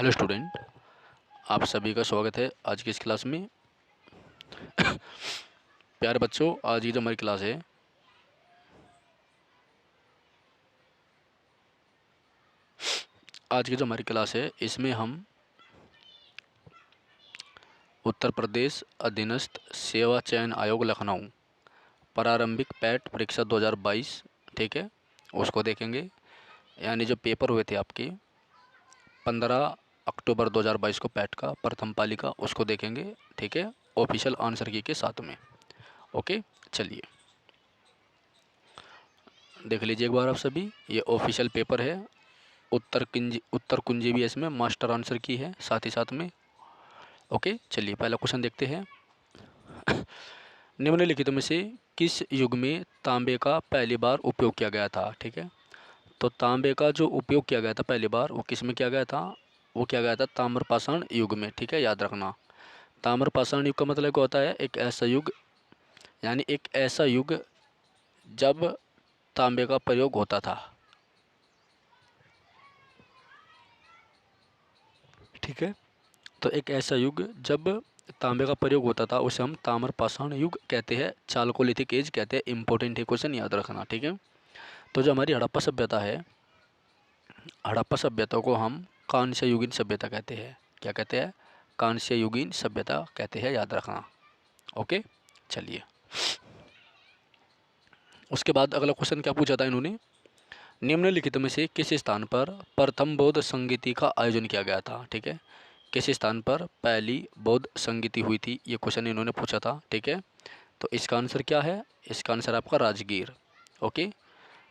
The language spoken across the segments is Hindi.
हेलो स्टूडेंट, आप सभी का स्वागत है आज की इस क्लास में। प्यारे बच्चों, आज की जो हमारी क्लास है इसमें हम उत्तर प्रदेश अधीनस्थ सेवा चयन आयोग लखनऊ प्रारंभिक पैट परीक्षा 2022, ठीक है, उसको देखेंगे। यानी जो पेपर हुए थे आपके 15 अक्टूबर 2022 को पैट का प्रथम पालिका, उसको देखेंगे, ठीक है, ऑफिशियल आंसर की के साथ में। ओके, चलिए देख लीजिए एक बार आप सभी। ये ऑफिशियल पेपर है, उत्तर कुंजी भी है इसमें, मास्टर आंसर की है साथ ही साथ में। ओके, चलिए पहला क्वेश्चन देखते हैं। निम्नलिखित में से किस युग में तांबे का पहली बार उपयोग किया गया था? ठीक है, तो तांबे का जो उपयोग किया गया था पहली बार, वो किस में किया गया था? वो किया गया था ताम्रपाषाण युग में, ठीक है, याद रखना। ताम्रपाषाण युग का मतलब क्या होता है? एक ऐसा युग, यानी एक ऐसा युग जब तांबे का प्रयोग होता था, ठीक है। तो एक ऐसा युग जब तांबे का प्रयोग होता था उसे हम ताम्रपाषाण युग कहते हैं, चालकोलिथिक एज कहते हैं। इंपॉर्टेंट है क्वेश्चन, याद रखना, ठीक है। तो जो हमारी हड़प्पा सभ्यता है, हड़प्पा सभ्यता को हम कांस्य युगीन सभ्यता कहते हैं। क्या कहते हैं? कांस्य युगीन सभ्यता कहते हैं, याद रखना। ओके, चलिए उसके बाद अगला क्वेश्चन क्या पूछा था इन्होंने? निम्नलिखित में से किस स्थान पर प्रथम बौद्ध संगीति का आयोजन किया गया था? ठीक है, किस स्थान पर पहली बौद्ध संगीति हुई थी, ये क्वेश्चन इन्होंने पूछा था, ठीक है। तो इसका आंसर क्या है? इसका आंसर आपका राजगीर। ओके,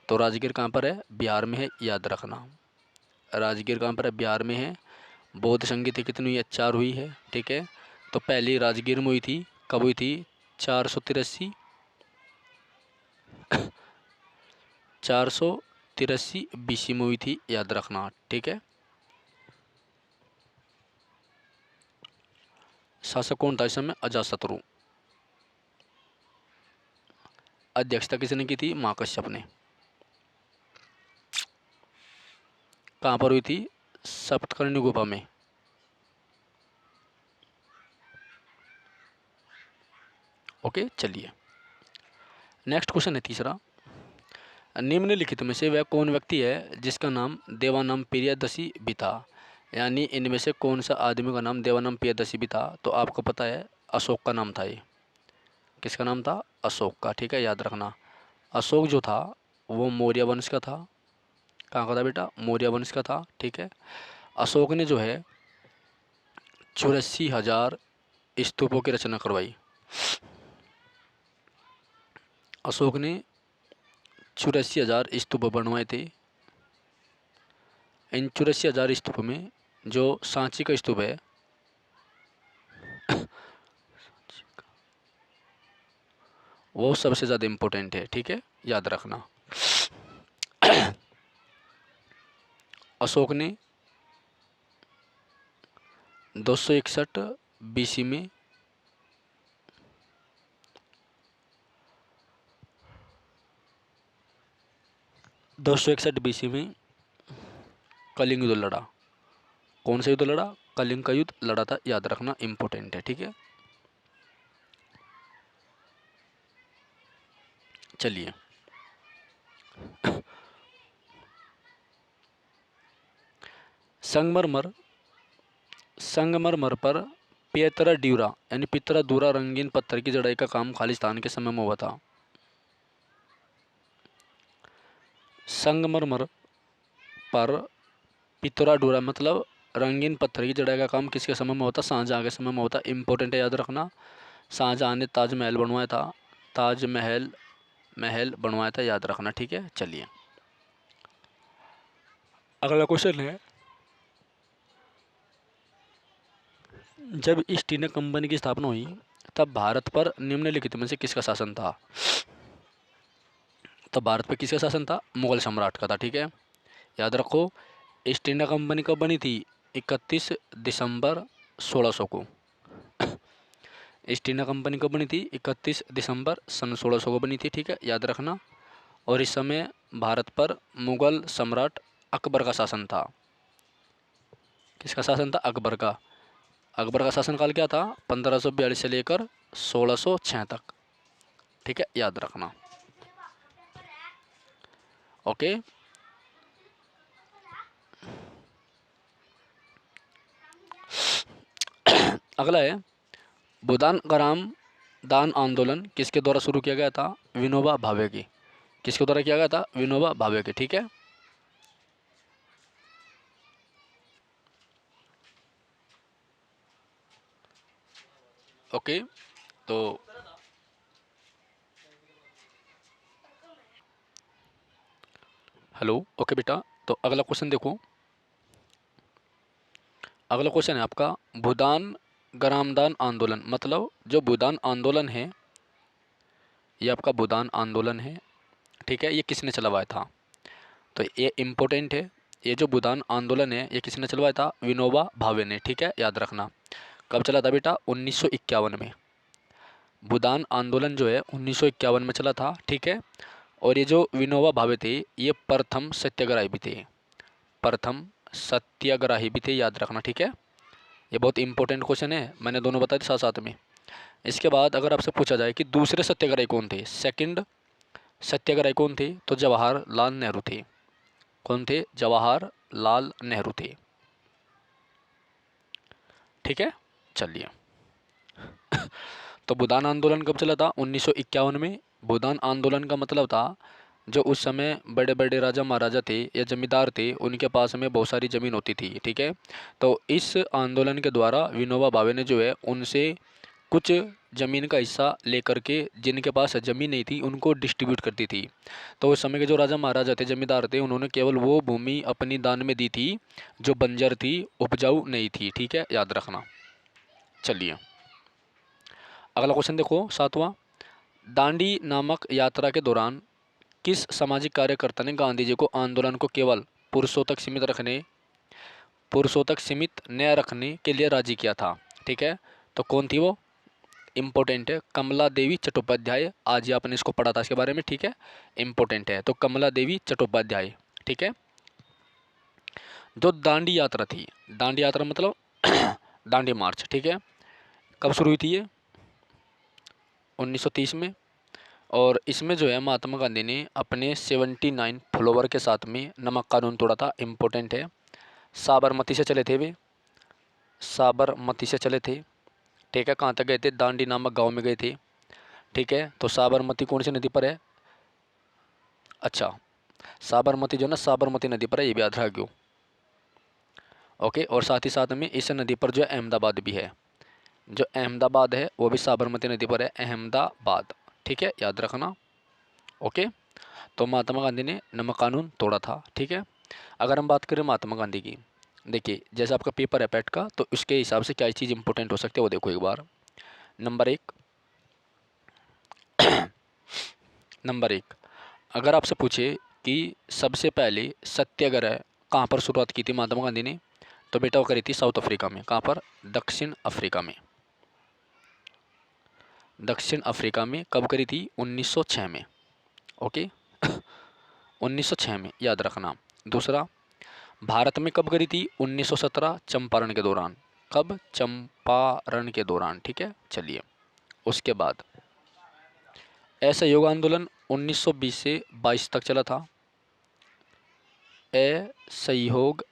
तो राजगीर कहाँ पर है? बिहार में है, याद रखना। राजगीर कहाँ पर है? बिहार में है। बौद्ध संगीति कितनी हुई है? 4 हुई है, ठीक है। तो पहली राजगीर में हुई थी, कब हुई थी? 483 BC में हुई थी, याद रखना, ठीक है। शासक कौन था इस समय? अजातशत्रु। अध्यक्षता किसने की थी? महाकश्यप ने। कहाँ पर हुई थी? सप्तकर्णी गुफा में। ओके, चलिए नेक्स्ट क्वेश्चन है तीसरा। निम्नलिखित में से वह कौन व्यक्ति है जिसका नाम देवानंद प्रियदर्शी भी था? यानी इनमें से कौन सा आदमी का नाम देवानंद प्रियदर्शी भी था? तो आपको पता है अशोक का नाम था ये। किसका नाम था? अशोक का, ठीक है, याद रखना। अशोक जो था वो मौर्य वंश का था। कहाँ का था बेटा? मौर्य वंश का था, ठीक है। अशोक ने जो है 84,000 स्तूपों की रचना करवाई। अशोक ने 84,000 स्तूप बनवाए थे। इन 84,000 स्तूप में जो सांची का स्तूप है वो सबसे ज़्यादा इम्पोर्टेंट है, ठीक है, याद रखना। अशोक ने 261 BC में 261 BC में कलिंग युद्ध लड़ा। कौन सा युद्ध लड़ा? कलिंग का युद्ध लड़ा था, याद रखना, इम्पोर्टेंट है, ठीक है। चलिए संगमरमर संगमरमर पर पियतरा ड्यूरा यानी पितरा दूरा रंगीन पत्थर की जड़ाई का काम खालिस्तान के समय में हुआ था। संगमरमर पर पितरा डूरा मतलब रंगीन पत्थर की जड़ाई का काम किसके समय में होता? शाहजहाँ के समय में होता। इंपॉर्टेंट है, याद रखना। शाहजहाँ ने ताजमहल बनवाया था, महल बनवाया था, याद रखना, ठीक है। चलिए अगला क्वेश्चन है, जब ईस्ट इंडिया कंपनी की स्थापना हुई तब भारत पर निम्नलिखित में से किसका शासन था? तब भारत पर किसका शासन था? मुगल सम्राट का था, ठीक है, याद रखो। ईस्ट इंडिया कंपनी कब बनी थी? 31 दिसंबर 1600 को। ईस्ट इंडिया कंपनी कब बनी थी? 31 दिसंबर सन 1600 को बनी थी, ठीक है, याद रखना। और इस समय भारत पर मुगल सम्राट अकबर का शासन था। किसका शासन था? अकबर का। अकबर का शासनकाल क्या था? 1542 से लेकर 1606 तक। ठीक है, याद रखना। ओके। अगला है भूदान ग्राम दान आंदोलन किसके द्वारा शुरू किया गया था? विनोबा भावे की। किसके द्वारा किया गया था? विनोबा भावे की। ठीक है। ओके। तो हेलो। ओके बेटा, तो अगला क्वेश्चन देखो। अगला क्वेश्चन है आपका भूदान ग्रामदान आंदोलन, मतलब जो भूदान आंदोलन है, ये आपका भूदान आंदोलन है। ठीक है, ये किसने चलवाया था? तो ये इम्पोर्टेंट है। ये जो भूदान आंदोलन है ये किसने चलवाया था? विनोबा भावे ने। ठीक है, याद रखना। कब चला था बेटा? 1951 में। भूदान आंदोलन जो है 1951 में चला था। ठीक है। और ये जो विनोबा भावे थे ये प्रथम सत्याग्रही भी थे। प्रथम सत्याग्रही भी थे, याद रखना। ठीक है, ये बहुत इंपॉर्टेंट क्वेश्चन है, मैंने दोनों बताए थे साथ साथ में। इसके बाद अगर आपसे पूछा जाए कि दूसरे सत्याग्रही कौन थे, सेकंड सत्याग्रही कौन थे, तो जवाहरलाल नेहरू थे। कौन थे? जवाहरलाल नेहरू थे। ठीक है, चलिए। तो भूदान आंदोलन कब चला था? 1951 में। भूदान आंदोलन का मतलब था जो उस समय बड़े बड़े राजा महाराजा थे या जमींदार थे, उनके पास में बहुत सारी ज़मीन होती थी। ठीक है, तो इस आंदोलन के द्वारा विनोबा भावे ने जो है उनसे कुछ ज़मीन का हिस्सा लेकर के जिनके पास ज़मीन नहीं थी उनको डिस्ट्रीब्यूट करती थी। तो उस समय के जो राजा महाराजा थे, जमींदार थे, उन्होंने केवल वो भूमि अपनी दान में दी थी जो बंजर थी, उपजाऊ नहीं थी। ठीक है, याद रखना। चलिए अगला क्वेश्चन देखो, सातवां। दांडी नामक यात्रा के दौरान किस सामाजिक कार्यकर्ता ने गांधी जी को आंदोलन को केवल पुरुषों तक सीमित न रखने के लिए राजी किया था? ठीक है, तो कौन थी वो? इम्पोर्टेंट है, कमला देवी चट्टोपाध्याय। आज ही आपने इसको पढ़ा था इसके बारे में। ठीक है, इम्पोर्टेंट है, तो कमला देवी चट्टोपाध्याय। ठीक है। जो दांडी यात्रा थी, दांडी यात्रा मतलब दांडी मार्च। ठीक है, कब शुरू हुई थी ये? 1930 में। और इसमें जो है महात्मा गांधी ने अपने 79 फॉलोवर के साथ में नमक कानून तोड़ा था। इम्पोर्टेंट है, साबरमती से चले थे वे, साबरमती से चले थे। ठीक है, कहाँ तक गए थे? दांडी नामक गांव में गए थे। ठीक है, तो साबरमती कौन सी नदी पर है? अच्छा, साबरमती जो ना साबरमती नदी पर है, ये भी याद रखियो। ओके, और साथ ही साथ में इस नदी पर जो है अहमदाबाद भी है। जो अहमदाबाद है वो भी साबरमती नदी पर है, अहमदाबाद। ठीक है, याद रखना। ओके, तो महात्मा गांधी ने नमक कानून तोड़ा था। ठीक है, अगर हम बात करें महात्मा गांधी की, देखिए जैसे आपका पेपर है पेट का, तो उसके हिसाब से क्या चीज़ इंपॉर्टेंट हो सकती है वो देखो एक बार। नंबर एक नंबर एक, अगर आपसे पूछे कि सबसे पहले सत्याग्रह कहाँ पर शुरुआत की थी महात्मा गांधी ने, तो बेटा वो करी थी साउथ अफ्रीका में। कहाँ पर? दक्षिण अफ्रीका में। दक्षिण अफ्रीका में कब करी थी? 1906 में। ओके 1906 में, याद रखना। दूसरा, भारत में कब करी थी? 1917 चंपारण के दौरान। कब? चंपारण के दौरान। ठीक है, चलिए। उसके बाद असहयोग आंदोलन 1920 से 22 तक चला था। असहयोग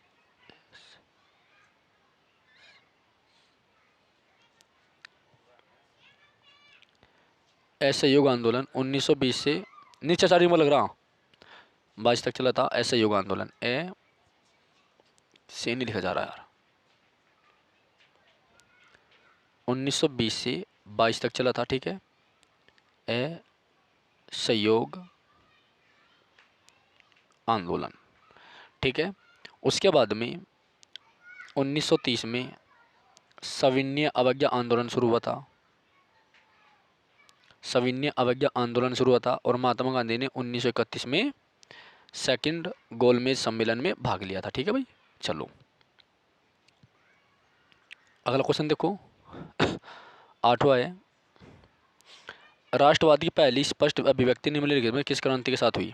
असहयोग आंदोलन 1920 से नीचे चारी में लग रहा 22 तक चला था। असहयोग आंदोलन ए से नहीं लिखा जा रहा यार। 1920 से 22 तक चला था। ठीक है, असहयोग आंदोलन। ठीक है, उसके बाद में 1930 में सविनय अवज्ञा आंदोलन शुरू हुआ था। सविनय अवज्ञा आंदोलन शुरू हुआ था और महात्मा गांधी ने 1931 में सेकंड गोलमेज सम्मेलन में भाग लिया था। ठीक है भाई, चलो अगला क्वेश्चन देखो। आठवां है, राष्ट्रवाद की पहली स्पष्ट अभिव्यक्ति निम्नलिखित में किस क्रांति के साथ हुई?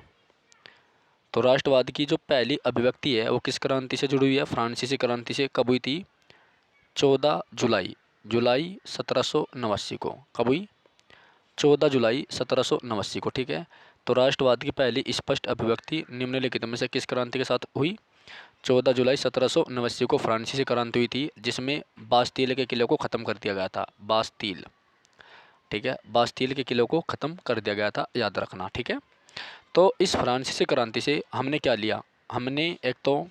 तो राष्ट्रवाद की जो पहली अभिव्यक्ति है वो किस क्रांति से जुड़ी हुई है? फ्रांसीसी क्रांति से। कब हुई थी? 14 जुलाई जुलाई 1789 को। कब हुई? 14 जुलाई 1789 को, ठीक है। तो राष्ट्रवाद की पहली स्पष्ट अभिव्यक्ति निम्नलिखित में से किस क्रांति के साथ हुई? 14 जुलाई 1789 को फ्रांसीसी क्रांति हुई थी, जिसमें बास्तील के किले को ख़त्म कर दिया गया था। बास्तील, ठीक है, बास्तील के किले को ख़त्म कर दिया गया था, याद रखना, ठीक है। तो इस फ्रांसीसी क्रांति से हमने क्या लिया? हमने एक तो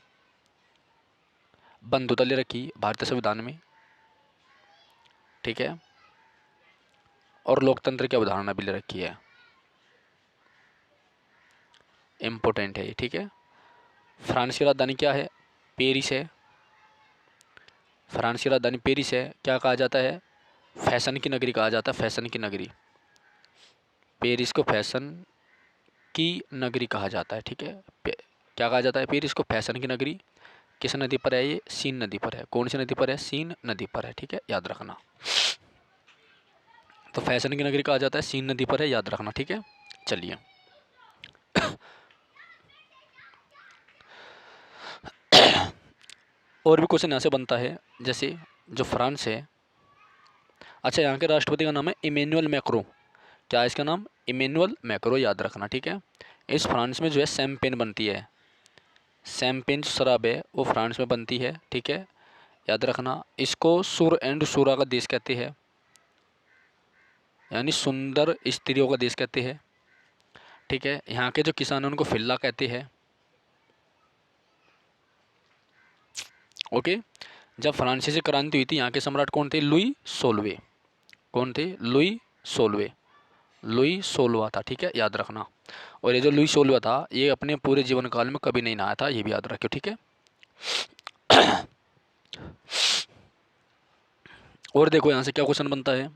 बंधुता ले रखी भारतीय संविधान में, ठीक है, और लोकतंत्र की अवधारणा भी ले रखी है, इम्पोर्टेंट है ये, ठीक है। फ्रांस की राजधानी क्या है? पेरिस है। फ्रांस की राजधानी पेरिस है। क्या कहा जाता है? फैशन की नगरी कहा जाता है, फैशन की नगरी। पेरिस को फैशन की नगरी कहा जाता है, ठीक है। क्या कहा जाता है? पेरिस को फैशन की नगरी। किस नदी पर है ये? सीन नदी पर है। कौन सी नदी पर है? सीन नदी पर है, ठीक है, याद रखना। तो फैशन की नगरी कहा जाता है, सीन नदी पर है, याद रखना, ठीक है। चलिए और भी क्वेश्चन यहाँ से बनता है, जैसे जो फ्रांस है, अच्छा, यहाँ के राष्ट्रपति का नाम है इमैनुअल मैक्रो। क्या है इसका नाम? इमैनुअल मैक्रो, याद रखना, ठीक है। इस फ्रांस में जो है शैंपेन बनती है। शैंपेन जो शराब है वो फ्रांस में बनती है, ठीक है, याद रखना। इसको सुर एंड सुरा का देश कहते हैं, यानी सुंदर स्त्रियों का देश कहते हैं, ठीक है। यहाँ के जो किसान हैं उनको फिल्ला कहते हैं, ओके। जब फ्रांसीसी क्रांति हुई थी, यहाँ के सम्राट कौन थे? लुई 16वें। कौन थे? लुई 16वें। लुई 16वां था, ठीक है, याद रखना। और ये जो लुई 16वां था, ये अपने पूरे जीवन काल में कभी नहीं नहाया था, ये भी याद रखियो, ठीक है। और देखो यहाँ से क्या क्वेश्चन बनता है।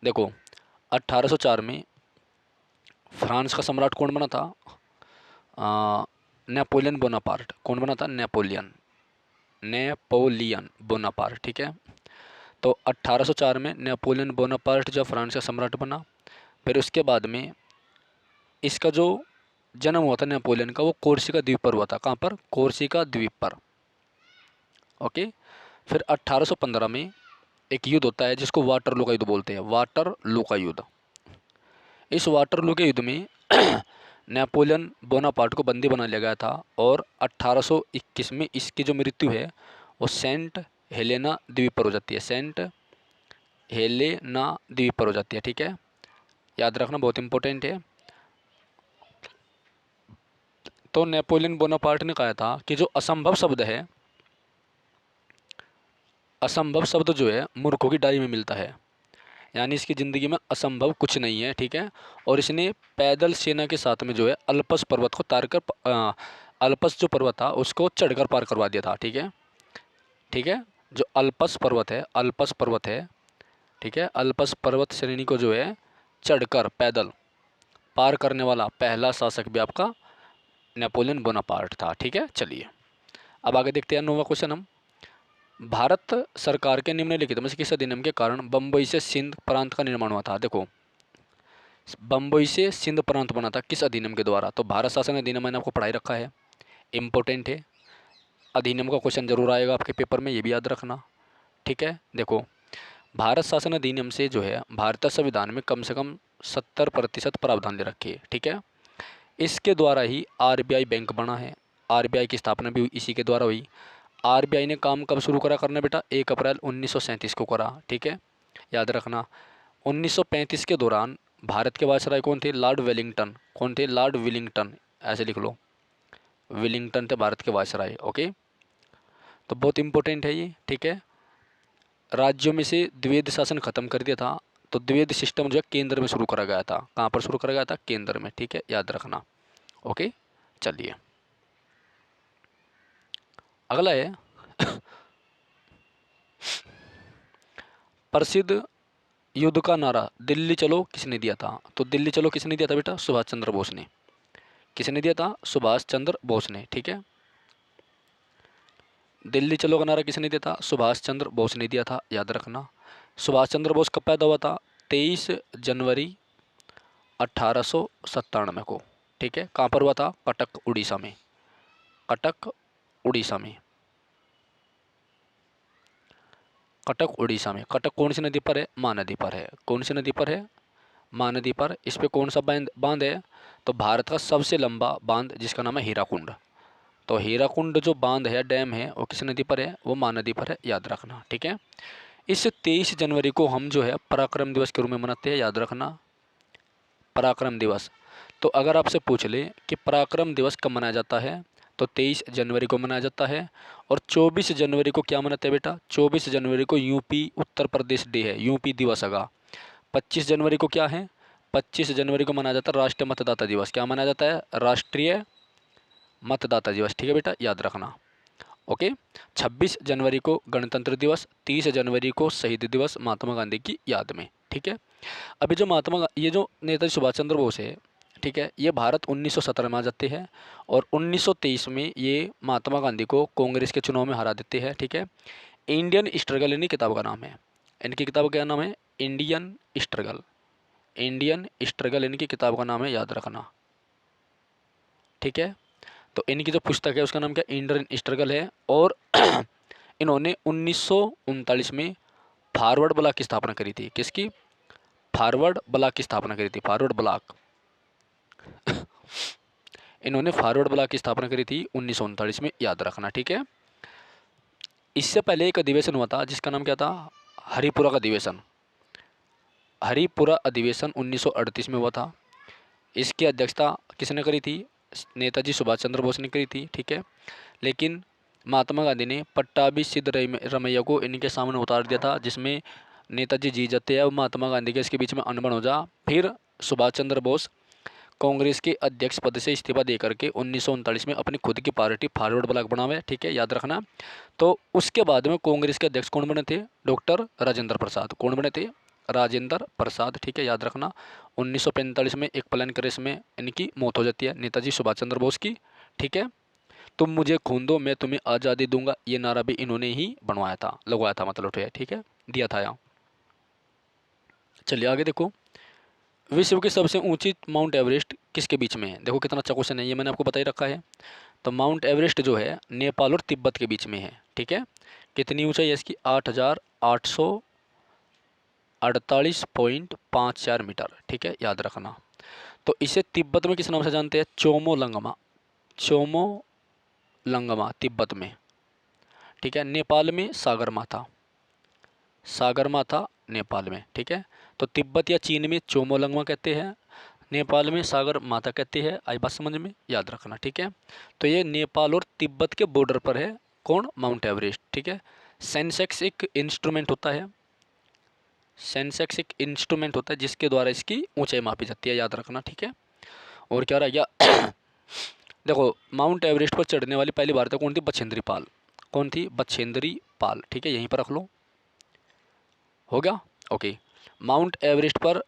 देखो 1804 में फ्रांस का सम्राट कौन बना था? Napoleon Bonaparte. कौन बना था? नेपोलियन बोनापार्ट, ठीक है। तो 1804 में नेपोलियन बोनापार्ट जब फ्रांस का सम्राट बना, फिर उसके बाद में इसका जो जन्म हुआ था नेपोलियन का, वो कोर्सिका द्वीप पर हुआ था। कहाँ पर? कोर्सिका द्वीप पर, ओके। फिर 1815 में एक युद्ध होता है जिसको वाटरलू का युद्ध बोलते हैं, वाटरलू का युद्ध। इस वाटरलू के युद्ध में नेपोलियन बोनापार्ट को बंदी बना लिया गया था, और 1821 में इसकी जो मृत्यु है वो सेंट हेलेना द्वीप पर हो जाती है। सेंट हेलेना द्वीप पर हो जाती है, ठीक है, याद रखना, बहुत इंपॉर्टेंट है। तो नेपोलियन बोनापार्ट ने कहा था कि जो असंभव शब्द है, असंभव शब्द जो है मूर्खों की डायरी में मिलता है, यानी इसकी ज़िंदगी में असंभव कुछ नहीं है, ठीक है। और इसने पैदल सेना के साथ में जो है अल्पस पर्वत को तार कर अल्पस जो पर्वत था उसको चढ़कर पार करवा दिया था, ठीक है, ठीक है। जो अल्पस पर्वत है, अल्पस पर्वत है, ठीक है, अल्पस पर्वत श्रेणी को जो है चढ़कर पैदल पार करने वाला पहला शासक भी आपका नेपोलियन बोनापार्ट था, ठीक है। चलिए अब आगे देखते हैं 9वां क्वेश्चन हम। भारत सरकार के निम्नलिखित में से किस अधिनियम के कारण बम्बई से सिंध प्रांत का निर्माण हुआ था? देखो, बम्बई से सिंध प्रांत बना था किस अधिनियम के द्वारा? तो भारत शासन अधिनियम मैंने आपको पढ़ाई रखा है, इम्पोर्टेंट है, अधिनियम का क्वेश्चन जरूर आएगा आपके पेपर में, ये भी याद रखना, ठीक है। देखो, भारत शासन अधिनियम से जो है भारतीय संविधान में कम से कम 70% प्रावधान ले रखे हैं, ठीक है। इसके द्वारा ही आरबीआई बैंक बना है, आरबीआई की स्थापना भी इसी के द्वारा हुई। आरबीआई ने काम कब शुरू करा करना बेटा? 1 अप्रैल 1937 को करा, ठीक है, याद रखना। 1935 के दौरान भारत के वायसराय कौन थे? Lord Wellington. कौन थे? लॉर्ड विलिंगटन, ऐसे लिख लो, विलिंगटन थे भारत के वायसराय, ओके। तो बहुत इंपॉर्टेंट है ये, ठीक है। राज्यों में से द्विवेद शासन खत्म कर दिया था, तो द्विवेद सिस्टम जो है केंद्र में शुरू करा गया था। कहाँ पर शुरू करा गया था? केंद्र में, ठीक है, याद रखना, ओके। चलिए अगला है प्रसिद्ध युद्ध का नारा दिल्ली चलो किसने दिया था? तो दिल्ली चलो किसने दिया था बेटा? सुभाष चंद्र बोस ने। किसने दिया था? सुभाष चंद्र बोस ने, ठीक है। दिल्ली चलो का नारा किसने दिया था? सुभाष चंद्र बोस ने दिया था, याद रखना। सुभाष चंद्र बोस कब पैदा हुआ था? 23 जनवरी 1897 को, ठीक है। कहाँ पर हुआ था? कटक उड़ीसा में, कटक उड़ीसा में, कटक उड़ीसा में। कटक कौन सी नदी पर है? महानदी पर है। कौन सी नदी पर है? महानदी पर। इस पे कौन सा बांध है? तो भारत का सबसे लंबा बांध जिसका नाम है हीराकुंड। तो हीराकुंड जो बांध है, डैम है, वो किस नदी पर है? वो महानदी पर है, याद रखना, ठीक है। इस 23 जनवरी को हम जो है पराक्रम दिवस के रूप में मनाते हैं, याद रखना, पराक्रम दिवस। तो अगर आपसे पूछ ले कि पराक्रम दिवस कब मनाया जाता है, तो 23 जनवरी को मनाया जाता है। और 24 जनवरी को क्या मनाते हैं बेटा? 24 जनवरी को यूपी उत्तर प्रदेश डे है, यूपी दिवस होगा। 25 जनवरी को क्या है? 25 जनवरी को मनाया जाता है राष्ट्रीय मतदाता दिवस। क्या मनाया जाता है? राष्ट्रीय मतदाता दिवस, ठीक है बेटा, याद रखना। ओके। 26 जनवरी को गणतंत्र दिवस, 30 जनवरी को शहीद दिवस महात्मा गांधी की याद में, ठीक है। अभी जो ये जो नेताजी सुभाष चंद्र बोस है, ठीक है, ये भारत 1917 में आ जाते हैं और 1923 में ये महात्मा गांधी को कांग्रेस के चुनाव में हरा देते हैं, ठीक है। इंडियन स्ट्रगल इनकी किताब का नाम है। इनकी किताब का क्या नाम है? Indian struggle. इंडियन स्ट्रगल इनकी किताब का नाम है, याद रखना, ठीक है। तो इनकी जो पुस्तक है उसका नाम क्या? इंडियन स्ट्रगल है। और इन्होंने 1939 में फॉरवर्ड ब्लॉक की स्थापना करी थी। किसकी? फॉरवर्ड ब्लॉक की स्थापना करी थी, फॉरवर्ड ब्लॉक। इन्होंने फॉरवर्ड ब्लॉक की स्थापना करी थी 1939 में, याद रखना, ठीक है। इससे पहले एक अधिवेशन हुआ था जिसका नाम क्या था? हरिपुरा का अधिवेशन। हरिपुरा अधिवेशन 1938 में हुआ था। इसकी अध्यक्षता किसने करी थी? नेताजी सुभाष चंद्र बोस ने करी थी, ठीक है। लेकिन महात्मा गांधी ने पट्टाभी सिद्धरमैया को इनके सामने उतार दिया था, जिसमें नेताजी जीत जाते हैं और महात्मा गांधी के इसके बीच में अनबन हो जा। फिर सुभाष चंद्र बोस कांग्रेस के अध्यक्ष पद से इस्तीफा दे करके 1939 में अपनी खुद की पार्टी फॉरवर्ड ब्लॉक बनावे, ठीक है, याद रखना। तो उसके बाद में कांग्रेस के अध्यक्ष कौन बने थे? डॉक्टर राजेंद्र प्रसाद। कौन बने थे? राजेंद्र प्रसाद, ठीक है, याद रखना। 1945 में एक प्लेन क्रैश में इनकी मौत हो जाती है, नेताजी सुभाष चंद्र बोस की, ठीक है। तुम मुझे खून दो मैं तुम्हें आज़ादी दूंगा, ये नारा भी इन्होंने ही बनवाया था, लगवाया था, मतलब उठाया, ठीक है, दिया था यहाँ। चलिए आगे देखो। विश्व की सबसे ऊंची माउंट एवरेस्ट किसके बीच में है? देखो कितना अच्छा क्वेश्चन है, ये मैंने आपको बता ही रखा है। तो माउंट एवरेस्ट जो है नेपाल और तिब्बत के बीच में है, ठीक है। कितनी ऊंचाई है इसकी? 8,848.54 मीटर, ठीक है, याद रखना। तो इसे तिब्बत में किस नाम से जानते हैं? चोमोलंगमा। चोमोलंगमा तिब्बत में, ठीक है। नेपाल में सागरमाथा, सागरमाथा नेपाल में, ठीक है। तो तिब्बत या चीन में चोमोलंगमा कहते हैं, नेपाल में सागर माता कहते हैं। आई बात समझ में? याद रखना, ठीक है। तो ये नेपाल और तिब्बत के बॉर्डर पर है, कौन? माउंट एवरेस्ट, ठीक है। सेंसेक्स एक इंस्ट्रूमेंट होता है, सेंसेक्स एक इंस्ट्रूमेंट होता है जिसके द्वारा इसकी ऊंचाई मापी जाती है, याद रखना, ठीक है। और क्या रह गया? देखो, माउंट एवरेस्ट पर चढ़ने वाली पहली भारतीय कौन थी? बछेंद्री पाल। कौन थी? बछेंद्री पाल, ठीक है, यहीं पर रख लो, हो गया, ओके। माउंट एवरेस्ट पर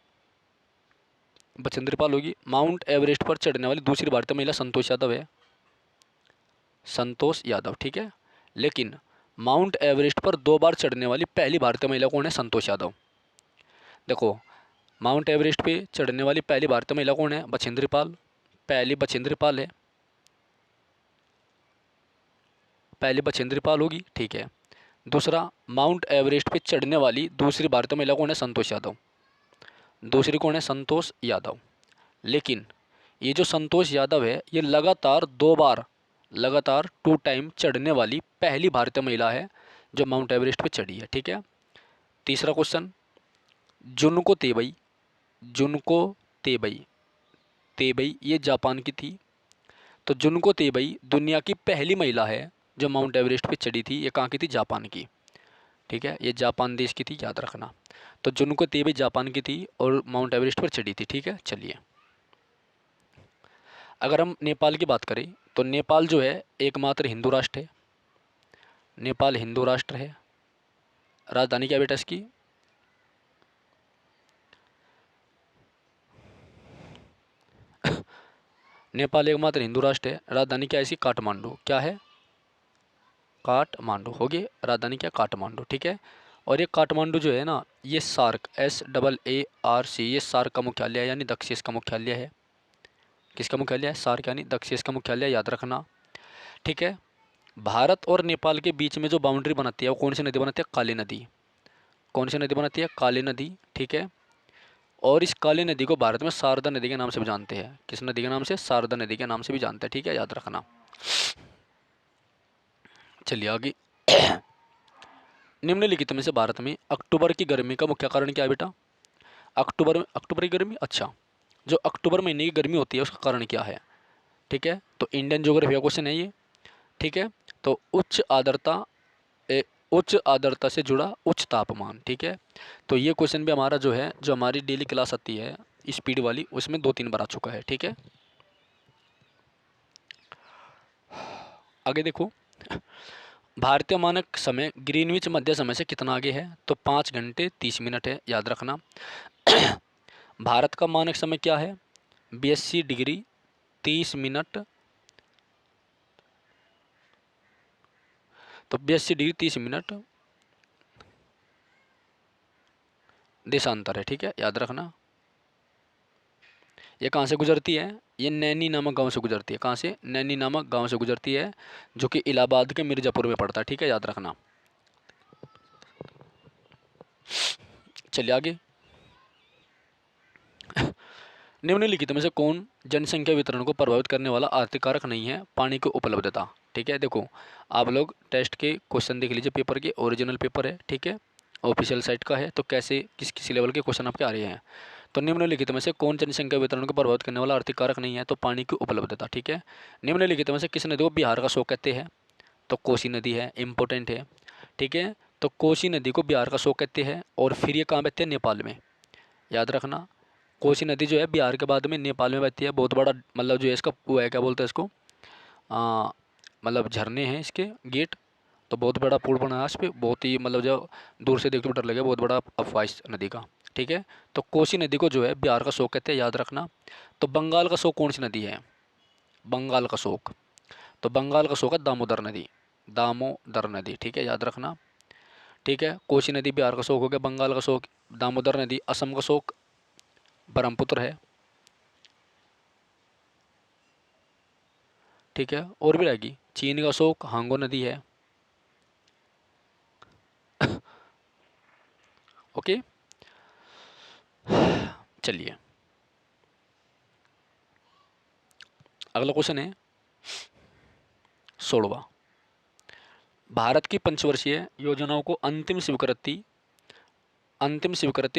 बछेंद्री पाल होगी। माउंट एवरेस्ट पर चढ़ने वाली दूसरी भारतीय महिला संतोष यादव है, संतोष यादव, ठीक है। लेकिन माउंट एवरेस्ट पर 2 बार चढ़ने वाली पहली भारतीय महिला कौन है? संतोष यादव। देखो, माउंट एवरेस्ट पे चढ़ने वाली पहली भारतीय महिला कौन है? बछेंद्री पाल, पहली बछेंद्री पाल है, पहली बछेंद्री पाल होगी, ठीक है। दूसरा, माउंट एवरेस्ट पे चढ़ने वाली दूसरी भारतीय महिला कौन है? संतोष यादव, दूसरी कौन है? संतोष यादव। लेकिन ये जो संतोष यादव है ये लगातार 2 बार, लगातार 2 टाइम चढ़ने वाली पहली भारतीय महिला है जो माउंट एवरेस्ट पे चढ़ी है, ठीक है। तीसरा क्वेश्चन, जुनको तेबई, जुनको तेबई, तेबई ये जापान की थी। तो जुनको तेबई दुनिया की पहली महिला है जो माउंट एवरेस्ट पे चढ़ी थी। ये कहाँ की थी? जापान की, ठीक है, ये जापान देश की थी, याद रखना। तो जुनको तेबई जापान की थी और माउंट एवरेस्ट पर चढ़ी थी, ठीक है। चलिए, अगर हम नेपाल की बात करें तो नेपाल जो है एकमात्र हिंदू राष्ट्र है, नेपाल हिंदू राष्ट्र है। राजधानी क्या बेटा इसकी? नेपाल एकमात्र हिंदू राष्ट्र है। राजधानी क्या है इसकी? काठमांडू। क्या है? काठमांडू होगी राजधानी, क्या? काठमांडू, ठीक है। और ये काठमांडू जो है ना, ये सार्क, SAARC, ये सार्क का मुख्यालय है, यानी दक्षिण का मुख्यालय है, किसका मुख्यालय है? सार्क यानी दक्षिण का मुख्यालय, याद रखना। ठीक है। भारत और नेपाल के बीच में जो बाउंड्री बनाती है वो कौन सी नदी बनाती है? काली नदी। कौन सी नदी बनाती है? काली नदी। ठीक है। और इस काली नदी को भारत में शारदा नदी के नाम से भी जानते हैं। किस नदी के नाम से? शारदा नदी के नाम से भी जानते हैं। ठीक है, याद रखना। चलिए आगे। निम्नलिखित में से भारत में अक्टूबर की गर्मी का मुख्य कारण क्या है बेटा? अक्टूबर की गर्मी, अच्छा, जो अक्टूबर महीने की गर्मी होती है उसका कारण क्या है? ठीक है, तो इंडियन ज्योग्राफी का क्वेश्चन है ये। ठीक है, तो उच्च आर्द्रता से जुड़ा उच्च तापमान। ठीक है, तो ये क्वेश्चन भी हमारा जो है, जो हमारी डेली क्लास आती है स्पीड वाली, उसमें 2-3 बार आ चुका है। ठीक है, आगे देखो। भारतीय मानक समय ग्रीनविच मध्य समय से कितना आगे है? तो 5 घंटे 30 मिनट है, याद रखना। भारत का मानक समय क्या है? 82 डिग्री 30 मिनट, तो 82 डिग्री 30 मिनट देशांतर है। ठीक है, याद रखना। ये कहाँ से गुजरती है? ये नैनी नामक गांव से गुजरती है। कहाँ से? नैनी नामक गांव से गुजरती है, जो कि इलाहाबाद के मिर्ज़ापुर में पड़ता है। ठीक है, याद रखना। चलिए आगे। निम्नलिखित में से कौन जनसंख्या वितरण को प्रभावित करने वाला आर्थिक कारक नहीं है? पानी की उपलब्धता। ठीक है, देखो आप लोग टेस्ट के क्वेश्चन देख लीजिए, पेपर के ओरिजिनल पेपर है। ठीक है, ऑफिशियल साइट का है, तो कैसे किस किस लेवल के क्वेश्चन आपके आ रहे हैं। तो निम्नलिखित में से कौन जनसंख्या वितरण को प्रभावित करने वाला आर्थिक कारक नहीं है? तो पानी की उपलब्धता। ठीक है, निम्नलिखित में से किस नदी को बिहार का शोक कहते हैं? तो कोसी नदी है, इम्पोर्टेंट है। ठीक है, तो कोसी नदी को बिहार का शोक कहते हैं, और फिर ये कहाँ बहती है? नेपाल में, याद रखना। कोसी नदी जो है बिहार के बाद में नेपाल में बहती है। बहुत बड़ा मतलब जो है इसका वो है, क्या बोलते हैं इसको, मतलब झरने हैं इसके गेट। तो बहुत बड़ा पुल बना है इस पर, बहुत ही मतलब जो दूर से देखते हुए डर लगे, बहुत बड़ा अफवाह इस नदी का। ठीक है, तो कोसी नदी को जो है बिहार का शोक कहते हैं, याद रखना। तो बंगाल का शोक कौन सी नदी है? बंगाल का शोक, तो बंगाल का शोक है दामोदर नदी। दामोदर नदी, ठीक है, याद रखना। ठीक है, कोसी नदी बिहार का शोक हो गया, बंगाल का शोक दामोदर नदी, असम का शोक ब्रह्मपुत्र है। ठीक है, और भी रहेगी। चीन का शोक हांगो नदी है। ओके, चलिए अगला क्वेश्चन है 16वां। भारत की पंचवर्षीय योजनाओं को अंतिम स्वीकृति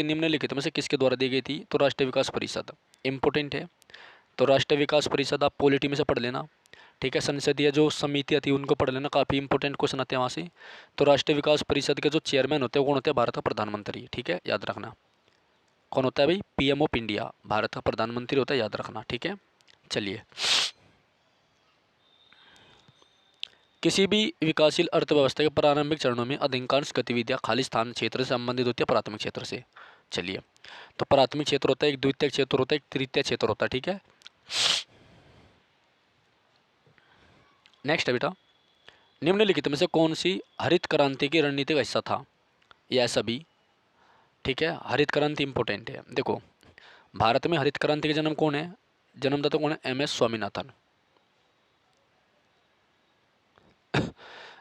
निम्नलिखित में से किसके द्वारा दी गई थी? तो राष्ट्रीय विकास परिषद, इंपॉर्टेंट है। तो राष्ट्रीय विकास परिषद आप पॉलिटी में से पढ़ लेना। ठीक है, संसदीय जो समितियाँ थी उनको पढ़ लेना, काफ़ी इंपॉर्टेंट क्वेश्चन आते हैं वहाँ से। तो राष्ट्रीय विकास परिषद के जो चेयरमैन होते हैं वो कौन होते हैं? भारत का प्रधानमंत्री। ठीक है, याद रखना। कौन होता है भाई? पीएम ऑफ इंडिया, भारत का प्रधानमंत्री होता है, याद रखना। ठीक है, चलिए। किसी भी विकासशील अर्थव्यवस्था के प्रारंभिक चरणों में अधिकांश गतिविधियां खालिस्तान क्षेत्र से संबंधित होती है, प्राथमिक क्षेत्र से। चलिए, तो प्राथमिक क्षेत्र होता है, एक द्वितीय क्षेत्र होता है, एक तृतीय क्षेत्र होता है। ठीक है, नेक्स्ट है बेटा। निम्नलिखित में से कौन सी हरित क्रांति की रणनीति का हिस्सा था? यह सभी। ठीक है, हरित क्रांति इंपॉर्टेंट है। देखो, भारत में हरित क्रांति के जन्म कौन है? जन्मदाता कौन है? M S Swaminathan.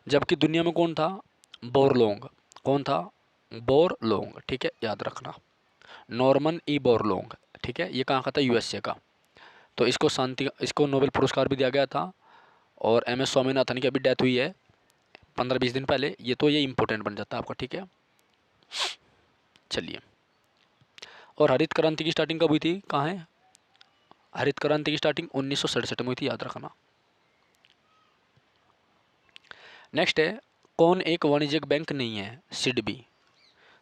जबकि दुनिया में कौन था? बोरलोंग। कौन था? बोरलोंग। ठीक है, याद रखना। Norman E Borlaug. ठीक है, ये कहाँ का था? यूएसए का। तो इसको नोबेल पुरस्कार भी दिया गया था। और एम एस स्वामीनाथन की अभी डेथ हुई है 15-20 दिन पहले। ये इंपॉर्टेंट बन जाता है आपका। ठीक है, चलिए। और हरित क्रांति की स्टार्टिंग कब हुई थी? कहाँ है? हरित क्रांति की स्टार्टिंग 1967 में हुई थी, याद रखना। नेक्स्ट है, कौन एक वाणिज्यिक बैंक नहीं है? सिडबी।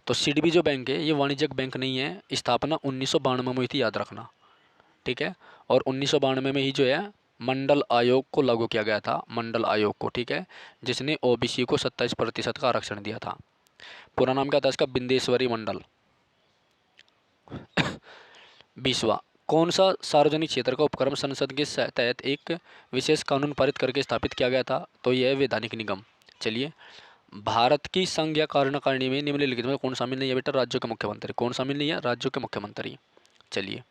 तो सिडबी जो बैंक है ये वाणिज्यिक बैंक नहीं है, स्थापना 1992 में हुई थी, याद रखना। ठीक है, और 1992 में ही जो है मंडल आयोग को लागू किया गया था, मंडल आयोग को। ठीक है, जिसने ओबीसी को 27% का आरक्षण दिया था। पूरा नाम क्या था इसका? बिंदेश्वरी मंडल। 20वां, कौन सा सार्वजनिक क्षेत्र का उपक्रम संसद के तहत एक विशेष कानून पारित करके स्थापित किया गया था? तो यह है वैधानिक निगम। चलिए, भारत की संघ या कार्यकारिणी में निम्नलिखित में कौन शामिल नहीं है बेटा? राज्यों के मुख्यमंत्री। कौन शामिल नहीं है? राज्यों के मुख्यमंत्री। चलिए,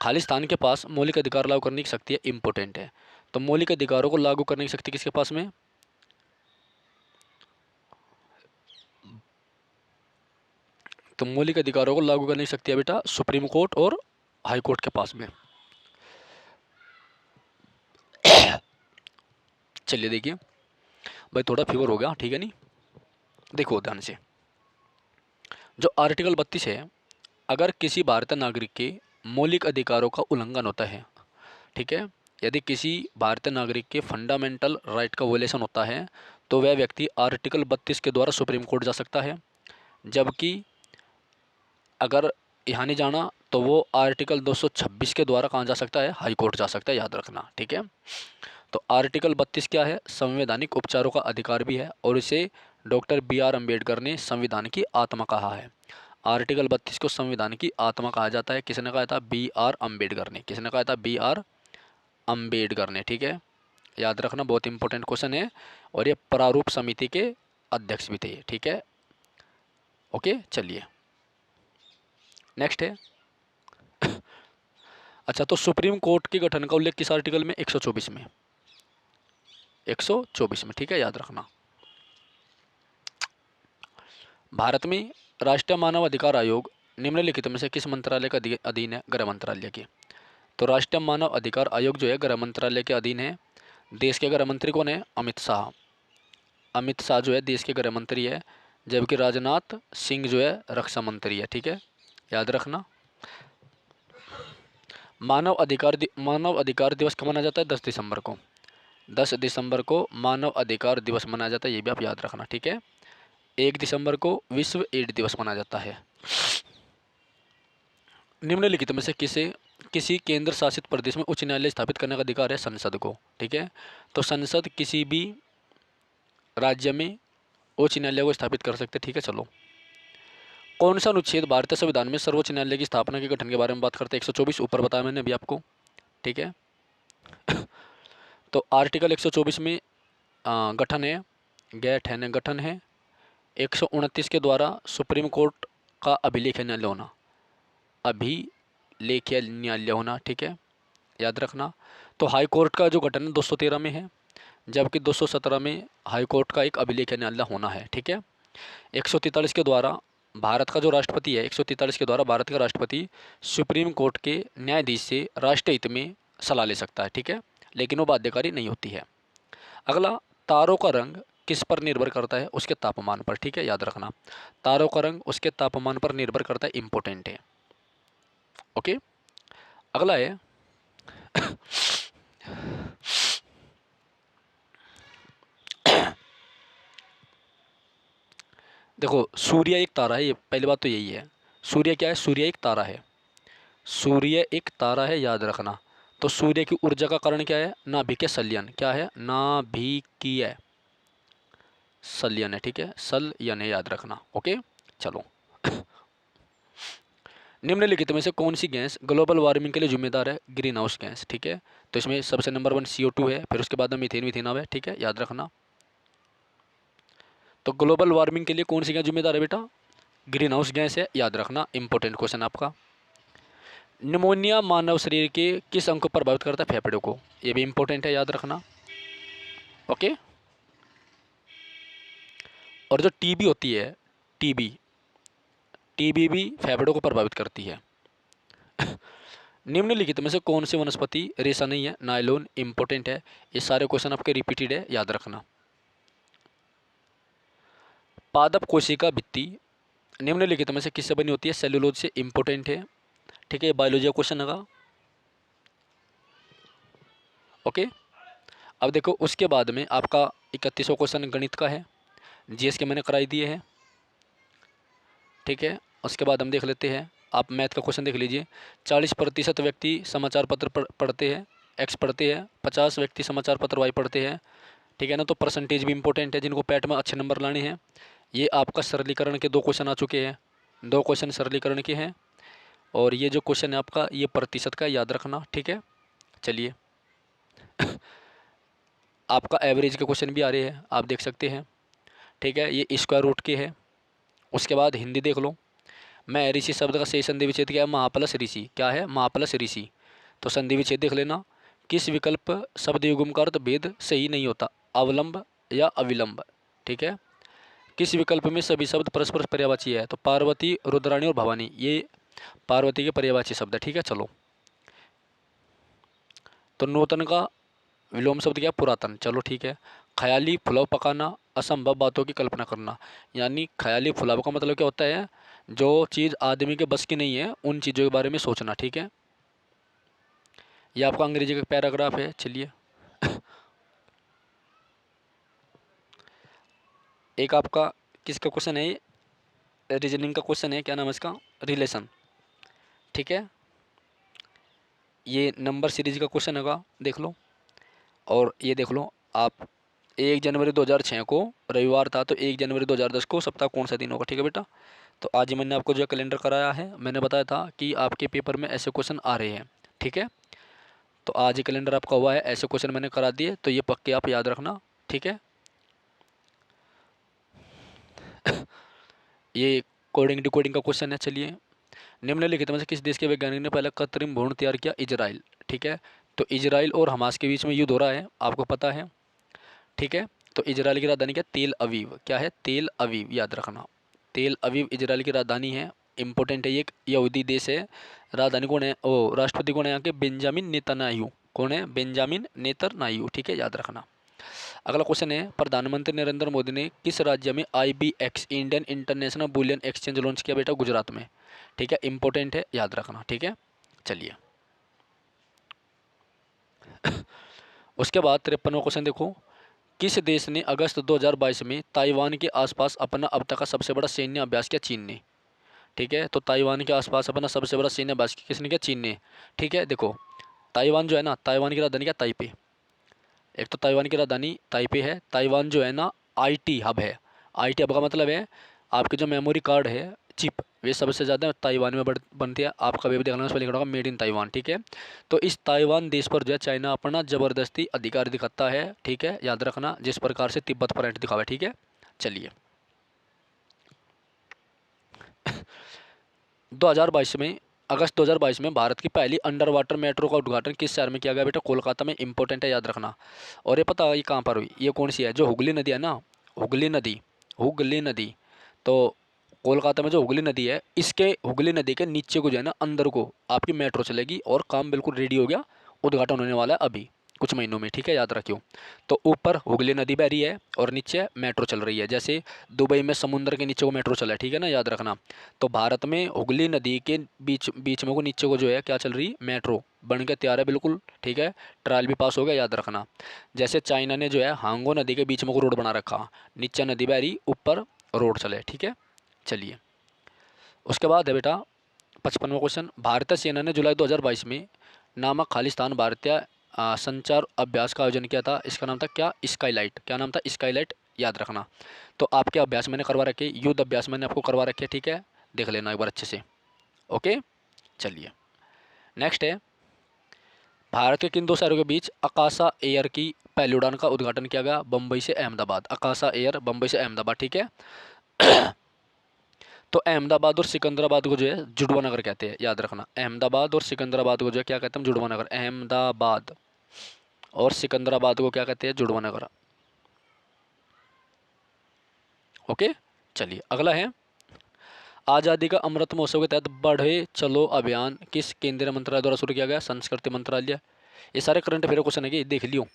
खालिस्तान के पास मौलिक अधिकार लागू करने की शक्ति है, इंपॉर्टेंट है। तो मौलिक अधिकारों को लागू करने की शक्ति किसके पास में? तो मौलिक अधिकारों को लागू करने की शक्ति है बेटा सुप्रीम कोर्ट और हाई कोर्ट के पास में। चलिए देखिए भाई, थोड़ा फीवर हो गया, ठीक है नहीं। देखो ध्यान से, जो आर्टिकल 32 है, अगर किसी भारतीय नागरिक के मौलिक अधिकारों का उल्लंघन होता है, ठीक है, यदि किसी भारतीय नागरिक के फंडामेंटल राइट का वोलेशन होता है, तो वह व्यक्ति आर्टिकल 32 के द्वारा सुप्रीम कोर्ट जा सकता है। जबकि अगर यहाँ नहीं जाना तो वो आर्टिकल 226 के द्वारा कहाँ जा सकता है? हाई कोर्ट जा सकता है, याद रखना, ठीक है। तो आर्टिकल 32 क्या है? संवैधानिक उपचारों का अधिकार भी है, और इसे डॉक्टर B.R. अम्बेडकर ने संविधान की आत्मा कहा है। आर्टिकल 32 को संविधान की आत्मा कहा जाता है। किसने कहा था? B.R. अम्बेडकर ने। किसने कहा था? B.R. अम्बेडकर ने, ठीक है, याद रखना, बहुत इंपॉर्टेंट क्वेश्चन है। और ये प्रारूप समिति के अध्यक्ष भी थे, ठीक है, ओके। चलिए नेक्स्ट है अच्छा, तो सुप्रीम कोर्ट के गठन का उल्लेख किस आर्टिकल में? 124 में, 124 में, ठीक है, याद रखना। भारत में राष्ट्रीय मानव अधिकार आयोग निम्नलिखित में से किस मंत्रालय का अधीन है? गृह मंत्रालय के। तो राष्ट्रीय मानव अधिकार आयोग जो है गृह मंत्रालय के अधीन है। देश के गृह मंत्री कौन है? अमित शाह। अमित शाह जो है देश के गृह मंत्री है, जबकि राजनाथ सिंह जो है रक्षा मंत्री है, ठीक है, याद रखना। मानव अधिकार दिवस कब मनाया जाता है? 10 दिसंबर को। 10 दिसंबर को मानव अधिकार दिवस मनाया जाता है, ये भी आप याद रखना, ठीक है। 1 दिसंबर को विश्व एड्स दिवस मनाया जाता है। निम्नलिखित में से किसी केंद्र शासित प्रदेश में उच्च न्यायालय स्थापित करने का अधिकार है? संसद को, ठीक है। तो संसद किसी भी राज्य में उच्च न्यायालय को स्थापित कर सकते, ठीक है। चलो, कौन सा अनुच्छेद भारतीय संविधान में सर्वोच्च न्यायालय की स्थापना के गठन के बारे में बात करते हैं? 124 ऊपर बताया मैंने अभी आपको, ठीक है। तो आर्टिकल 124 में गठन है, गठन है, गठन है। 129 के द्वारा सुप्रीम कोर्ट का अभिलेख न्यायालय होना, अभिलेखीय न्यायालय होना, ठीक है, याद रखना। तो हाई कोर्ट का जो गठन 213 में है, जबकि 217 में हाई कोर्ट का एक अभिलेखीय न्यायालय होना है, ठीक है। 143 के द्वारा भारत का जो राष्ट्रपति है, 143 के द्वारा भारत का राष्ट्रपति सुप्रीम कोर्ट के न्यायाधीश से राष्ट्रीय हित में सलाह ले सकता है, ठीक है, लेकिन वो बाध्यकारी नहीं होती है। अगला, तारों का रंग किस पर निर्भर करता है? उसके तापमान पर, ठीक है, याद रखना। तारों का रंग उसके तापमान पर निर्भर करता है, इंपॉर्टेंट है, ओके। अगला है देखो, सूर्य एक तारा है, ये पहली बात तो यही है। सूर्य क्या है? सूर्य एक तारा है, सूर्य एक तारा है, याद रखना। तो सूर्य की ऊर्जा का कारण क्या है? नाभिकीय संलयन। क्या है? नाभिकीय संलयन है, ठीक है, संलयन है, याद रखना, ओके। चलो, निम्नलिखित में से कौन सी गैस ग्लोबल वार्मिंग के लिए जिम्मेदार है? ग्रीन हाउस गैस, ठीक है। तो इसमें सबसे नंबर 1 CO2 है, फिर उसके बाद में मीथेन, मीथेन है, ठीक है, याद रखना। तो ग्लोबल वार्मिंग के लिए कौन सी गैस जिम्मेदार है बेटा? ग्रीन हाउस गैस है, याद रखना, इंपॉर्टेंट क्वेश्चन आपका। निमोनिया मानव शरीर के किस अंग को प्रभावित करता है? फेफड़ों को, ये भी इंपॉर्टेंट है, याद रखना, ओके। और जो टीबी होती है, टीबी टीबी भी फेफड़ों को प्रभावित करती है। निम्नलिखित में से कौन सी वनस्पति रेशा नहीं है? नायलॉन, इंपॉर्टेंट है, ये सारे क्वेश्चन आपके रिपीटेड है, याद रखना। पादप कोशिका भित्ति निम्नलिखित में से किससे बनी होती है? सेलुलोज से, इंपॉर्टेंट है, ठीक है, बायोलॉजी का क्वेश्चन होगा, ओके। अब देखो, उसके बाद में आपका 31वां क्वेश्चन गणित का है, जीएस के मैंने कराई दिए हैं, ठीक है। उसके बाद हम देख लेते हैं, आप मैथ का क्वेश्चन देख लीजिए। 40% व्यक्ति समाचार पत्र पढ़ते हैं, एक्स पढ़ते हैं, 50 व्यक्ति समाचार पत्र वाई पढ़ते हैं, ठीक है ना। तो परसेंटेज भी इंपॉर्टेंट है, जिनको पैट में अच्छे नंबर लाने हैं। ये आपका सरलीकरण के 2 क्वेश्चन आ चुके हैं, 2 क्वेश्चन सरलीकरण के हैं, और ये जो क्वेश्चन है आपका ये प्रतिशत का, याद रखना, ठीक है। चलिए आपका एवरेज के क्वेश्चन भी आ रहे हैं, आप देख सकते हैं, ठीक है, ये स्क्वायर रूट के है। उसके बाद हिंदी देख लो, मैं ऋषि शब्द का सही संधि विच्छेद क्या है? महा प्लस ऋषि। क्या है? महा प्लस ऋषि। तो संधि विच्छेद देख लेना। किस विकल्प शब्द युग्म का अर्थ भेद सही नहीं होता? अवलंब या अविलंब। ठीक है। किस विकल्प में सभी शब्द परस्पर पर्यायवाची है? तो पार्वती, रुद्राणी और भवानी, ये पार्वती के पर्यायवाची शब्द है। ठीक है। चलो, तो नूतन का विलोम शब्द क्या? पुरातन। चलो ठीक है। ख्याली पुलाव पकाना, असंभव बातों की कल्पना करना। यानी ख्याली पुलाव का मतलब क्या होता है? जो चीज़ आदमी के बस की नहीं है उन चीज़ों के बारे में सोचना। ठीक है। ये आपका अंग्रेजी का पैराग्राफ है। चलिए एक आपका किसका क्वेश्चन है? रीजनिंग का क्वेश्चन है। क्या नाम है इसका? रिलेशन। ठीक है। ये नंबर सीरीज का क्वेश्चन होगा, देख लो। और ये देख लो आप, 1 जनवरी 2006 को रविवार था, तो 1 जनवरी 2010 को सप्ताह कौन सा दिन होगा? ठीक है बेटा। तो आज ही मैंने आपको जो कैलेंडर कराया है, मैंने बताया था कि आपके पेपर में ऐसे क्वेश्चन आ रहे हैं। ठीक है। तो आज ही कैलेंडर आपका हुआ है, ऐसे क्वेश्चन मैंने करा दिए, तो ये पक्के आप याद रखना। ठीक है। ये कोडिंग डिकोडिंग का क्वेश्चन है। चलिए, निम्नलिखित में से किस देश के वैज्ञानिक ने पहला कृत्रिम भ्रूण तैयार किया? इजराइल। ठीक है। तो इजराइल और हमास के बीच में युद्ध हो रहा है, आपको पता है। ठीक है। तो इजराइल की राजधानी क्या? तेल अवीव। क्या है? तेल अवीव, याद रखना। तेल अवीव इजराइल की राजधानी है। इंपॉर्टेंट है, ये एक यहूदी देश है। राजधानी कौन है? ओ, राष्ट्रपति कौन है यहाँ के? Benjamin Netanyahu. कौन है? Benjamin Netanyahu. ठीक है, याद रखना। अगला क्वेश्चन है, प्रधानमंत्री नरेंद्र मोदी ने किस राज्य में IBX Indian international bullion exchange launch किया? बेटा, गुजरात में। ठीक है, इंपॉर्टेंट है, याद रखना। ठीक है। चलिए उसके बाद 53वां क्वेश्चन देखो, किस देश ने अगस्त 2022 में ताइवान के आसपास अपना अब तक का सबसे बड़ा सैन्य अभ्यास किया? चीन ने। ठीक है। तो ताइवान के आसपास अपना सबसे बड़ा सैन्य अभ्यास किसने किया? चीन ने। ठीक है। देखो, ताइवान जो है ना, ताइवान की राजधानी क्या? ताइपे। एक तो ताइवान की राजधानी ताइपे है। ताइवान जो है ना, IT हब है। IT हब का मतलब है आपके जो मेमोरी कार्ड है, चिप, वे सबसे ज़्यादा ताइवान में बनती है। आपका भी देखना, उस पर लिखा होगा मेड इन ताइवान। ठीक है। तो इस ताइवान देश पर जो है चाइना अपना ज़बरदस्ती अधिकार दिखाता है। ठीक है, याद रखना, जिस प्रकार से तिब्बत पर एंट दिखावा है। ठीक है। चलिए 2022 में, अगस्त 2022 में भारत की पहली अंडर वाटर मेट्रो का उद्घाटन किस शहर में किया गया? बेटा, कोलकाता में। इंपॉर्टेंट है, याद रखना। और ये पता है ये कहाँ पर हुई? ये कौन सी है? जो हुगली नदी है ना, हुगली नदी, हुगली नदी। तो कोलकाता में जो हुगली नदी है, इसके हुगली नदी के नीचे को जो है ना, अंदर को आपकी मेट्रो चलेगी और काम बिल्कुल रेडी हो गया, उद्घाटन होने वाला है अभी कुछ महीनों में। ठीक है, याद रखियो। तो ऊपर हुगली नदी बह रही है और नीचे मेट्रो चल रही है, जैसे दुबई में समुद्र के नीचे को मेट्रो चला है। ठीक है ना, याद रखना। तो भारत में हुगली नदी के बीच बीच में को नीचे को जो है क्या चल रही? मेट्रो बन के तैयार है बिल्कुल। ठीक है, ट्रायल भी पास हो गया, याद रखना। जैसे चाइना ने जो है हांगो नदी के बीच में को रोड बना रखा, नीचे नदी बह रही, ऊपर रोड चले। ठीक है। चलिए उसके बाद है बेटा 55वां क्वेश्चन, भारतीय सेना ने जुलाई 2022 में नामक खालिस्तान भारतीय संचार अभ्यास का आयोजन किया था। इसका नाम था क्या? स्काईलाइट। क्या नाम था? स्काईलाइट, याद रखना। तो आपके अभ्यास मैंने करवा रखे, युद्ध अभ्यास मैंने आपको करवा रखे। ठीक है, देख लेना एक बार अच्छे से। ओके। चलिए नेक्स्ट है, भारत के किन दो शहरों के बीच अकाशा एयर की पहली उड़ान का उद्घाटन किया गया? बम्बई से अहमदाबाद। अकाशा एयर, बम्बई से अहमदाबाद। ठीक है। तो अहमदाबाद और सिकंदराबाद को जो है जुड़वा नगर कहते हैं, याद रखना। अहमदाबाद और सिकंदराबाद को जो है क्या कहते हैं? जुड़वा नगर। अहमदाबाद और सिकंदराबाद को क्या कहते हैं? जुड़वा नगर। ओके। चलिए अगला है, आज़ादी का अमृत महोत्सव के तहत बढ़े चलो अभियान किस केंद्रीय मंत्रालय द्वारा शुरू किया गया? संस्कृति मंत्रालय। ये सारे करंट अफेयर क्वेश्चन है कि देख लियो।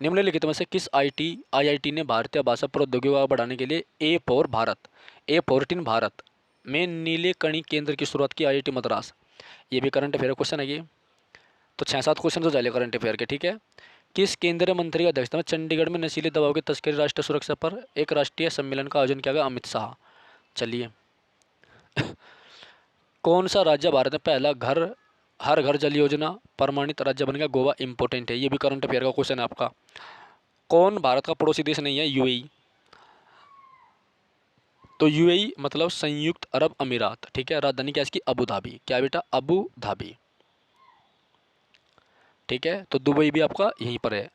निम्नलिखित में से किस IIT ने भारतीय भाषा प्रौद्योगिकी को बढ़ाने के लिए A14 भारत में नीले कणी केंद्र की शुरुआत की? IIT मद्रास। ये भी करंट अफेयर क्वेश्चन है ये। तो 6-7 क्वेश्चन तो जाए करंट अफेयर के। ठीक है। किस केंद्रीय मंत्री की अध्यक्षता में चंडीगढ़ में नशीली दवाओं की तस्करी राष्ट्रीय सुरक्षा पर एक राष्ट्रीय सम्मेलन का आयोजन किया गया? अमित शाह। चलिए कौन सा राज्य भारत में पहला हर घर जल योजना प्रमाणित राज्य बन गया? गोवा। इंपॉर्टेंट है, ये भी करंट अफेयर का क्वेश्चन है आपका। कौन भारत का पड़ोसी देश नहीं है? UAE। तो UAE मतलब संयुक्त अरब अमीरात। ठीक है, राजधानी क्या है इसकी? Abu Dhabi. क्या बेटा? Abu Dhabi. ठीक है, तो दुबई भी आपका यहीं पर है।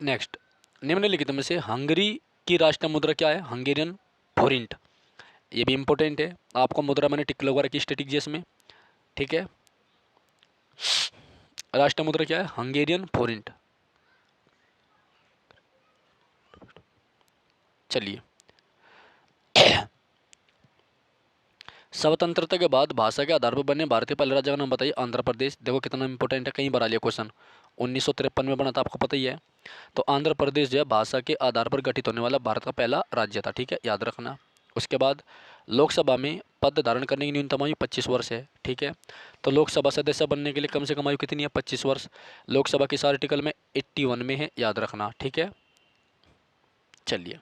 नेक्स्ट, निम्नलिखित में से हंगरी की राष्ट्रीय मुद्रा क्या है? हंगेरियन फोरिंट, ये भी इंपॉर्टेंट है। आपको मुद्रा मैंने टिक लगवा रखी स्टैटिक जीएस में, ठीक है। राष्ट्रीय मुद्रा क्या है? हंगेरियन फोरिंट। चलिए, स्वतंत्रता के बाद भाषा के आधार पर बने भारतीय पहले राज्य का नाम बताइए। आंध्र प्रदेश। देखो कितना इंपॉर्टेंट है, कई बार आ लिया क्वेश्चन। 1953 में बना था, आपको पता ही है। तो आंध्र प्रदेश जो है भाषा के आधार पर गठित होने वाला भारत का पहला राज्य था, ठीक है, याद रखना। उसके बाद लोकसभा में पद धारण करने की न्यूनतम आयु 25 वर्ष है, ठीक है। तो लोकसभा सदस्य बनने के लिए कम से कम आयु कितनी है? 25 वर्ष। लोकसभा किस आर्टिकल में? 81 में है, याद रखना, ठीक है। चलिए,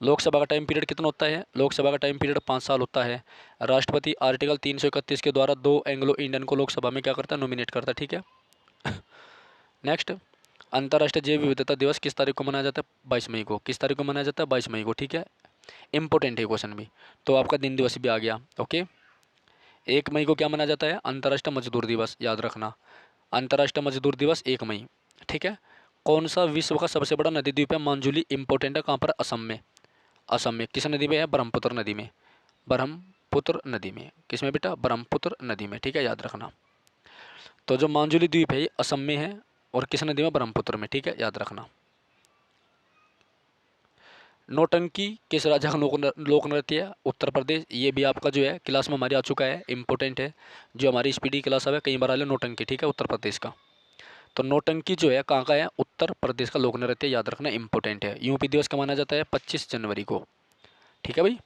लोकसभा का टाइम पीरियड कितना होता है? लोकसभा का टाइम पीरियड 5 साल होता है। राष्ट्रपति आर्टिकल 331 के द्वारा 2 एंग्लो इंडियन को लोकसभा में क्या करता है? नॉमिनेट करता है, ठीक है। नेक्स्ट, अंतर्राष्ट्रीय जैव विविधता दिवस किस तारीख को मनाया जाता है? 22 मई को। किस तारीख को मनाया जाता है? 22 मई को, ठीक है। इंपॉर्टेंट है क्वेश्चन भी। तो आपका दिन दिवस भी आ गया, ओके। 1 मई को क्या मनाया जाता है? अंतर्राष्ट्रीय मजदूर दिवस, याद रखना। अंतर्राष्ट्रीय मजदूर दिवस 1 मई, ठीक है। कौन सा विश्व का सबसे बड़ा नदी द्वीप है? मांजुली। इंपॉर्टेंट है, कहाँ पर? असम में। असम में किस नदी में है? ब्रह्मपुत्र नदी में। ब्रह्मपुत्र नदी में। किस में बेटा? ब्रह्मपुत्र नदी में, ठीक है, याद रखना। तो जो मांजुली द्वीप है ये असम में है, और किस नदी में? ब्रह्मपुत्र में, ठीक है, याद रखना। नौटंकी किस राज्य का लोक नृत्य है? उत्तर प्रदेश। ये भी आपका जो है क्लास में हमारी आ चुका है, इंपॉर्टेंट है। जो हमारी स्पीडी क्लास है कई बार आ ले, नौटंकी, ठीक है, उत्तर प्रदेश का। तो नौटंकी जो है कहाँ का है? उत्तर प्रदेश का लोक नृत्य, याद रखना, इंपॉर्टेंट है। यूपी दिवस कब मनाया जाता है? 25 जनवरी को, ठीक है भाई,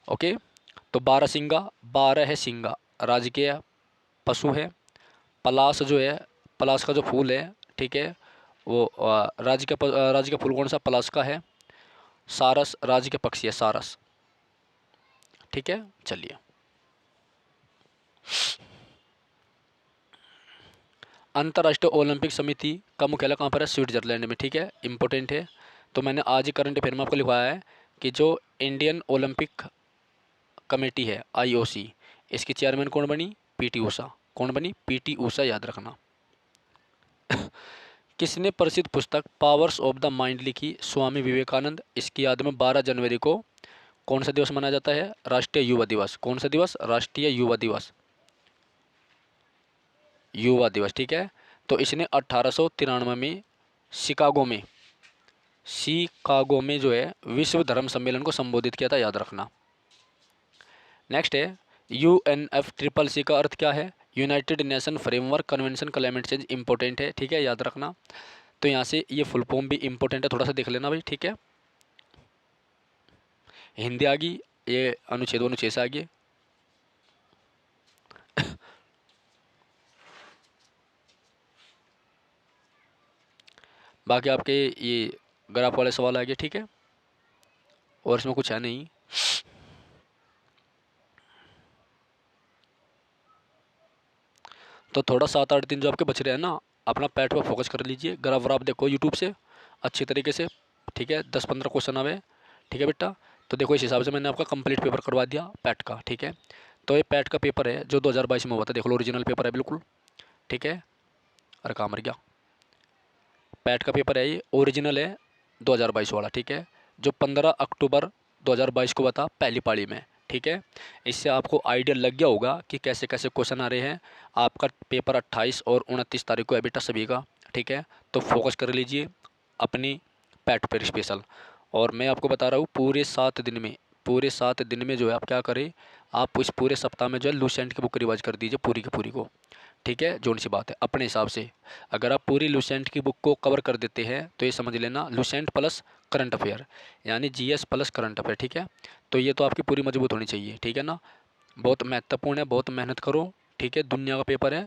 ओके। तो 12 12 है सिंगा, राजकीय पशु है। पलाश जो है, पलाश का जो फूल है, ठीक है, वो राज्य का फूल कौन सा? पलाश का है। सारस राज्य के पक्षी है, सारस, ठीक है। चलिए, अंतर्राष्ट्रीय ओलंपिक समिति का मुख्यालय कहाँ पर है? स्विट्जरलैंड में, ठीक है, इंपॉर्टेंट है। तो मैंने आज ही करंट अफेयर में आपको लिखवाया है कि जो इंडियन ओलंपिक कमेटी है, आईओसी, इसकी चेयरमैन कौन बनी? पीटी ऊषा। कौन बनी? पीटी ऊषा, याद रखना। किसने प्रसिद्ध पुस्तक पावर्स ऑफ द माइंड लिखी? स्वामी विवेकानंद। इसकी याद में 12 जनवरी को कौन सा दिवस मनाया जाता है? राष्ट्रीय युवा दिवस। कौन सा दिवस? राष्ट्रीय युवा दिवस, युवा दिवस, ठीक है। तो इसने 1893 में शिकागो में जो है विश्व धर्म सम्मेलन को संबोधित किया था, याद रखना। नेक्स्ट है UNFCCC का अर्थ क्या है? United nation framework convention climate change, important है, ठीक है, याद रखना। तो यहाँ से ये फुल फॉर्म भी इंपॉर्टेंट है, थोड़ा सा देख लेना भाई, ठीक है। हिंदी आ गई, ये अनुच्छेद से आ गई। बाकी आपके ये ग्राफ वाले सवाल आ गए, ठीक है, और इसमें कुछ है नहीं। तो थोड़ा 7-8 दिन जो आपके बच रहे हैं ना, अपना पैट पर फोकस कर लीजिए। ग्राफ व्राफ देखो यूट्यूब से अच्छी तरीके से, ठीक है। 10-15 क्वेश्चन आवे, ठीक है बेटा। तो देखो इस हिसाब से मैंने आपका कंप्लीट पेपर करवा दिया पैट का, ठीक है। तो ये पैट का पेपर है जो 2022 में हुआ था, देख लो, ओरिजिनल पेपर है बिल्कुल, ठीक है। अरे कहाँ मर गया? पैट का पेपर है, ये ओरिजिनल है 2022 वाला, ठीक है, जो 15 अक्टूबर 2022 को हुआ था पहली पाली में, ठीक है। इससे आपको आइडिया लग गया होगा कि कैसे कैसे क्वेश्चन आ रहे हैं। आपका पेपर 28 और 29 तारीख को है बेटा सभी का, ठीक है। तो फोकस कर लीजिए अपनी पैट पर स्पेशल। और मैं आपको बता रहा हूँ पूरे 7 दिन में जो है आप क्या करें, आप इस पूरे सप्ताह में जो है लूसेंट की बुक रिवाइज कर दीजिए पूरी की पूरी को, ठीक है। जोन सी बात है अपने हिसाब से, अगर आप पूरी लूसेंट की बुक को कवर कर देते हैं तो ये समझ लेना लूसेंट प्लस करंट अफेयर, यानी जीएस प्लस करंट अफेयर, ठीक है। तो ये तो आपकी पूरी मजबूत होनी चाहिए, ठीक है ना। बहुत महत्वपूर्ण है, बहुत मेहनत करो, ठीक है, दुनिया का पेपर है,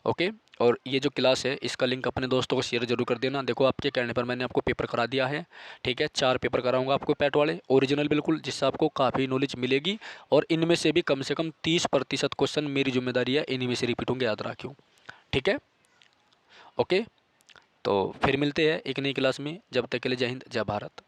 ओके। और ये जो क्लास है इसका लिंक अपने दोस्तों को शेयर जरूर कर देना। देखो आपके कहने पर मैंने आपको पेपर करा दिया है, ठीक है। 4 पेपर कराऊंगा आपको पैट वाले, ओरिजिनल बिल्कुल, जिससे आपको काफ़ी नॉलेज मिलेगी। और इनमें से भी कम से कम 30% क्वेश्चन मेरी जिम्मेदारी है, इन्हीं में से रिपीट होंगे, याद रखियो, ठीक है, ओके। तो फिर मिलते हैं एक नई क्लास में, जब तक के लिए जय हिंद, जय भारत।